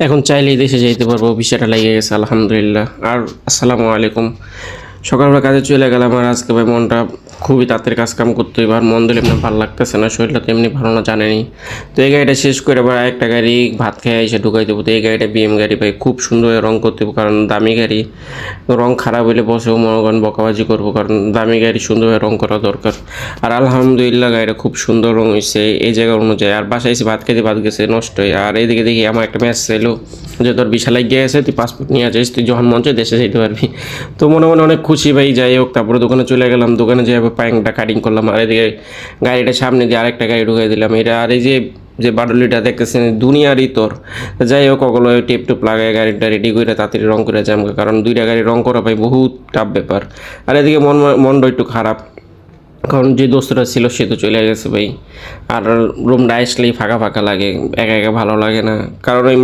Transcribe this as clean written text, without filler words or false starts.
এখন চাইলেই দেশে যাইতে পারবো, ভিসাটা লেগে গেছে আলহামদুলিল্লাহ। আর আসসালামু আলাইকুম। সকালবেলা কাজে চলে গেলাম, আর আজকে ভাই মনটা খুবই তাড়াতাড়ি কাজ কাম করতে হইব, আর মন দিলে এমনি ভালো লাগতেছে না, শরীরটা তো এমনি ভালো না জানেনি। তো এই গাড়িটা শেষ করে আবার একটা গাড়ি ভাত খেয়ে এসে ঢুকাই দেবো। তো এই গাড়িটা বিএম গাড়ি ভাই, খুব সুন্দর রং করতে হবে, কারণ দামি গাড়ি রং খারাপ হইলে বসেও মনে করেন বকাবাজি করবো, কারণ দামি গাড়ি সুন্দরভাবে রং করা দরকার। আর আলহামদুলিল্লাহ গাড়িটা খুব সুন্দর রং হয়েছে এই জায়গা অনুযায়ী। আর বাসায় এসে ভাত খেতে ভাত গেছে নষ্ট হয়ে। আর এইদিকে দেখি আমার একটা মেসেজ এলো যে তোর বিশালায় গিয়েছে, তুই পাসপোর্ট নিয়ে যাইস, তুই যখন মঞ্চে দেশে যেতে পারবি। তো মনে মনে অনেক খুশি ভাই। যাই হোক, তারপরে দোকানে চলে গেলাম, দোকানে যেয়ে প্যাংটা কাটিং করলাম, আর এদিকে গাড়িটা সামনে দিয়ে আরেকটা গাড়ি ঢুকাই দিলাম। এটা আর এই যে যে বাডলিটা দেখতেছেন দুনিয়ারই তোর। যাই হোক, ওগুলো টেপ টেপ লাগায় গাড়িটা রেডি করে তাড়াতাড়ি রং করে যাম, কারণ দুইটা গাড়ি রং করা ভাই বহুত টাফ ব্যাপার। আর এদিকে মনটা একটু খারাপ, কারণ যে দোস্তটা ছিল সে তো চলে গেছে ভাই। আর রুমটা আসলেই ফাঁকা ফাঁকা লাগে, একা একা ভালো লাগে না, কারণ ওই